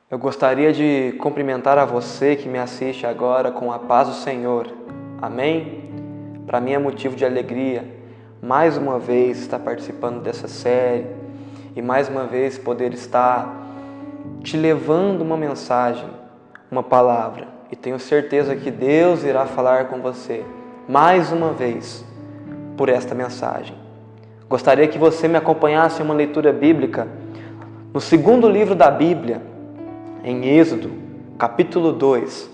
Eu gostaria de cumprimentar a você que me assiste agora com a paz do Senhor. Amém? Para mim é motivo de alegria mais uma vez estar participando dessa série e mais uma vez poder estar te levando uma mensagem, uma palavra. E tenho certeza que Deus irá falar com você mais uma vez por esta mensagem. Gostaria que você me acompanhasse em uma leitura bíblica no segundo livro da Bíblia, em Êxodo, capítulo 2,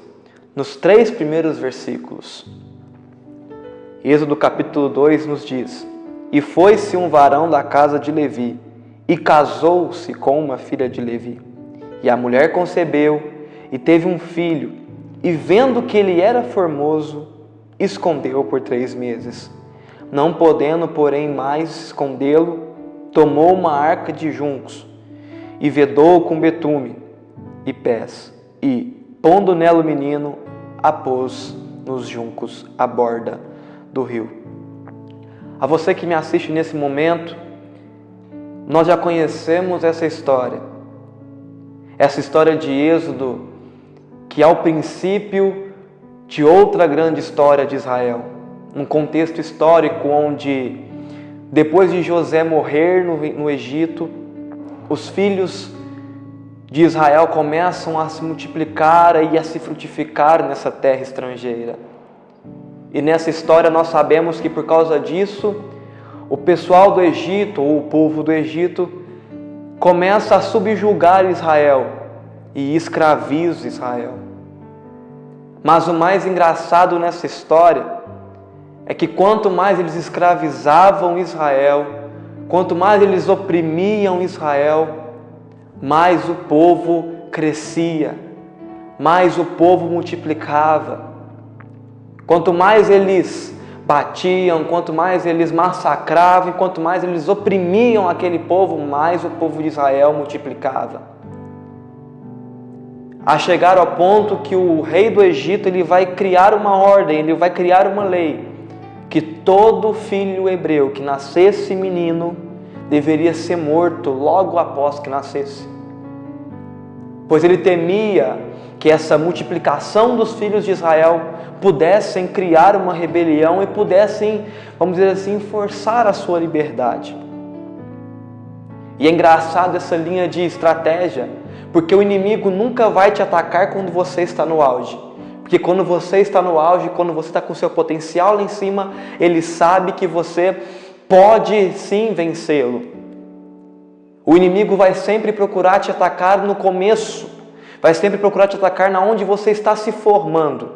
nos 3 primeiros versículos. Êxodo capítulo 2 nos diz: E foi-se um varão da casa de Levi, e casou-se com uma filha de Levi. E a mulher concebeu, e teve um filho, e vendo que ele era formoso, escondeu-o por 3 meses. Não podendo, porém, mais escondê-lo, tomou uma arca de juncos, e vedou com betume e pés, e, pondo nela o menino, a pôs nos juncos à borda do rio. A você que me assiste nesse momento, nós já conhecemos essa história de Êxodo, que é o princípio de outra grande história de Israel, um contexto histórico onde, depois de José morrer no Egito, os filhos de Israel começam a se multiplicar e a se frutificar nessa terra estrangeira. E nessa história nós sabemos que por causa disso, o pessoal do Egito, ou o povo do Egito, começa a subjugar Israel e escraviza Israel. Mas o mais engraçado nessa história é que quanto mais eles escravizavam Israel, quanto mais eles oprimiam Israel, mais o povo crescia, mais o povo multiplicava. Quanto mais eles batiam, quanto mais eles massacravam, quanto mais eles oprimiam aquele povo, mais o povo de Israel multiplicava. A chegar ao ponto que o rei do Egito ele vai criar uma ordem, ele vai criar uma lei, que todo filho hebreu que nascesse menino deveria ser morto logo após que nascesse. Pois ele temia que essa multiplicação dos filhos de Israel pudessem criar uma rebelião e pudessem, vamos dizer assim, forçar a sua liberdade. E é engraçado essa linha de estratégia, porque o inimigo nunca vai te atacar quando você está no auge. Porque quando você está no auge, quando você está com o seu potencial lá em cima, ele sabe que você pode sim vencê-lo. O inimigo vai sempre procurar te atacar no começo, vai sempre procurar te atacar na onde você está se formando.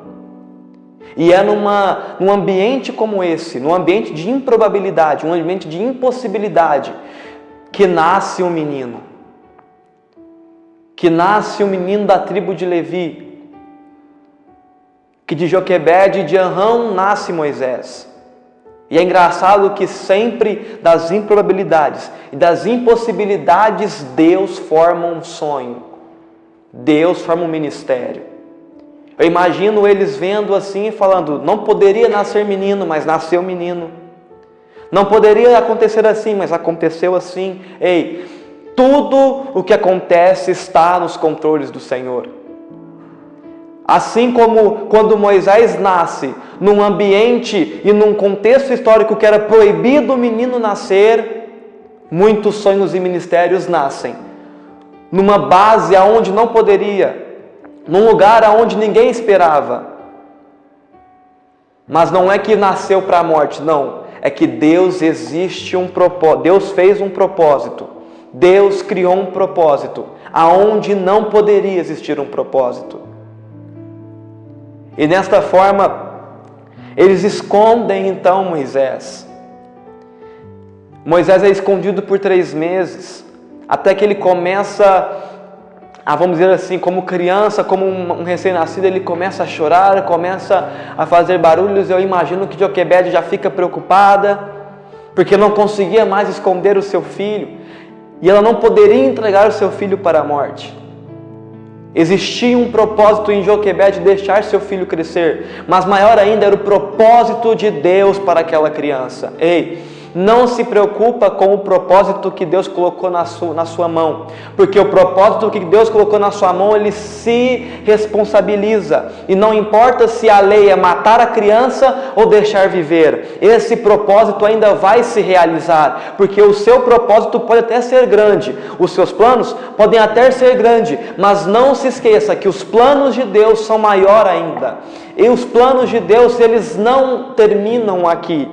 E é num ambiente como esse, num ambiente de improbabilidade, um ambiente de impossibilidade, que nasce um menino. Que nasce um menino da tribo de Levi. Que de Joquebede e de Arão nasce Moisés. E é engraçado que sempre das improbabilidades e das impossibilidades Deus forma um sonho. Deus forma um ministério. Eu imagino eles vendo assim e falando: não poderia nascer menino, mas nasceu menino. Não poderia acontecer assim, mas aconteceu assim. Ei, tudo o que acontece está nos controles do Senhor. Assim como quando Moisés nasce num ambiente e num contexto histórico que era proibido o menino nascer, muitos sonhos e ministérios nascem numa base aonde não poderia, num lugar aonde ninguém esperava. Mas não é que nasceu para a morte, não. É que Deus existe um propósito, Deus fez um propósito, Deus criou um propósito aonde não poderia existir um propósito. E desta forma, eles escondem então Moisés. Moisés é escondido por 3 meses, até que ele começa a, vamos dizer assim, como criança, como um recém-nascido, ele começa a chorar, começa a fazer barulhos. Eu imagino que Joquebede já fica preocupada, porque não conseguia mais esconder o seu filho, e ela não poderia entregar o seu filho para a morte. Existia um propósito em Joquebede deixar seu filho crescer, mas maior ainda era o propósito de Deus para aquela criança. Ei, não se preocupa com o propósito que Deus colocou na sua mão, porque o propósito que Deus colocou na sua mão, Ele se responsabiliza, e não importa se a lei é matar a criança ou deixar viver, esse propósito ainda vai se realizar, porque o seu propósito pode até ser grande, os seus planos podem até ser grandes, mas não se esqueça que os planos de Deus são maior ainda, e os planos de Deus, eles não terminam aqui.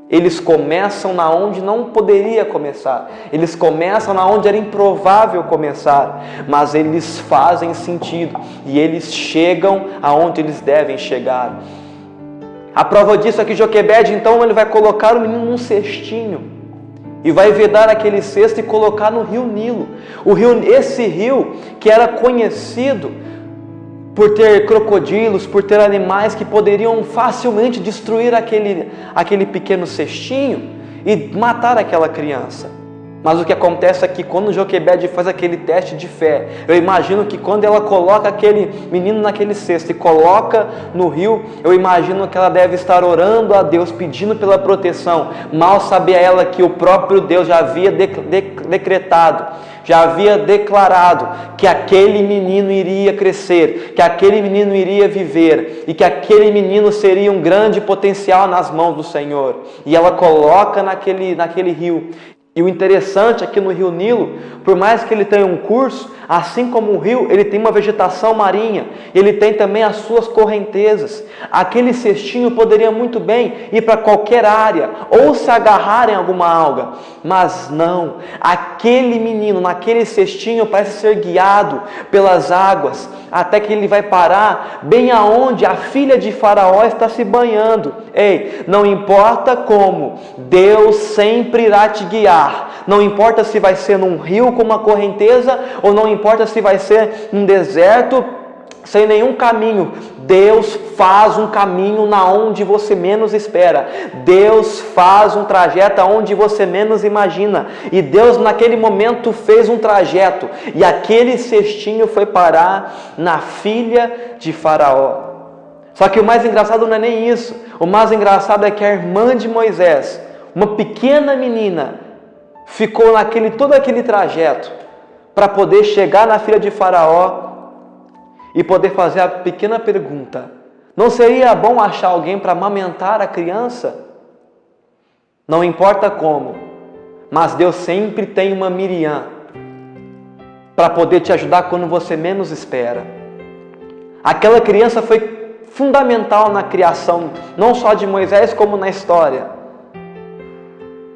Eles começam na onde não poderia começar. Eles começam na onde era improvável começar. Mas eles fazem sentido. E eles chegam aonde eles devem chegar. A prova disso é que Joquebede, então, ele vai colocar o menino num cestinho. E vai vedar aquele cesto e colocar no rio Nilo. Esse rio que era conhecido por ter crocodilos, por ter animais que poderiam facilmente destruir aquele pequeno cestinho e matar aquela criança. Mas o que acontece é que quando Joquebede faz aquele teste de fé, eu imagino que quando ela coloca aquele menino naquele cesto e coloca no rio, eu imagino que ela deve estar orando a Deus, pedindo pela proteção. Mal sabia ela que o próprio Deus já havia decretado, já havia declarado que aquele menino iria crescer, que aquele menino iria viver e que aquele menino seria um grande potencial nas mãos do Senhor. E ela coloca naquele rio. E o interessante é que no rio Nilo, por mais que ele tenha um curso, assim como o rio, ele tem uma vegetação marinha, ele tem também as suas correntezas. Aquele cestinho poderia muito bem ir para qualquer área, ou se agarrar em alguma alga, mas não. Aquele menino, naquele cestinho, parece ser guiado pelas águas, até que ele vai parar bem aonde a filha de Faraó está se banhando. Ei, não importa como, Deus sempre irá te guiar. Não importa se vai ser num rio com uma correnteza, ou não importa se vai ser num deserto sem nenhum caminho. Deus faz um caminho na onde você menos espera. Deus faz um trajeto aonde você menos imagina. E Deus naquele momento fez um trajeto. E aquele cestinho foi parar na filha de Faraó. Só que o mais engraçado não é nem isso. O mais engraçado é que a irmã de Moisés, uma pequena menina, ficou todo aquele trajeto para poder chegar na filha de Faraó e poder fazer a pequena pergunta: não seria bom achar alguém para amamentar a criança? Não importa como, mas Deus sempre tem uma Miriam para poder te ajudar quando você menos espera. Aquela criança foi fundamental na criação, não só de Moisés, como na história.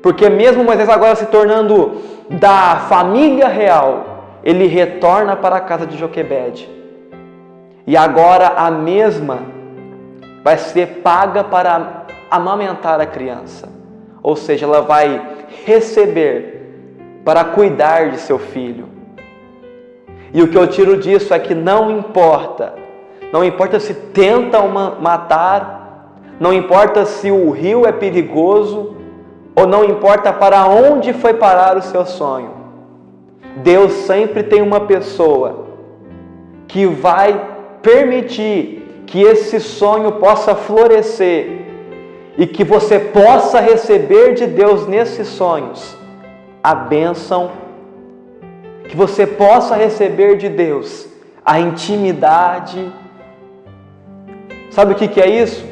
Porque mesmo Moisés agora se tornando da família real, ele retorna para a casa de Joquebede. E agora a mesma vai ser paga para amamentar a criança. Ou seja, ela vai receber para cuidar de seu filho. E o que eu tiro disso é que não importa se tentam matar, não importa se o rio é perigoso, ou não importa para onde foi parar o seu sonho, Deus sempre tem uma pessoa que vai permitir que esse sonho possa florescer e que você possa receber de Deus nesses sonhos a bênção, que você possa receber de Deus a intimidade. Sabe o que é isso?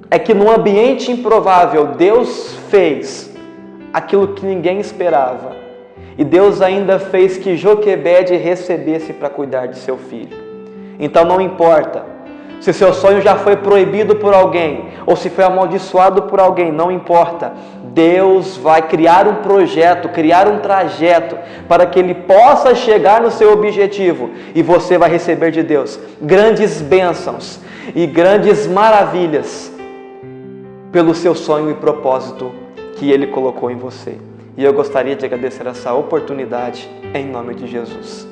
É que num ambiente improvável, Deus fez aquilo que ninguém esperava. E Deus ainda fez que Joquebede recebesse para cuidar de seu filho. Então não importa se seu sonho já foi proibido por alguém, ou se foi amaldiçoado por alguém, não importa. Deus vai criar um projeto, criar um trajeto para que ele possa chegar no seu objetivo. E você vai receber de Deus grandes bênçãos e grandes maravilhas pelo seu sonho e propósito que Ele colocou em você. E eu gostaria de agradecer essa oportunidade em nome de Jesus.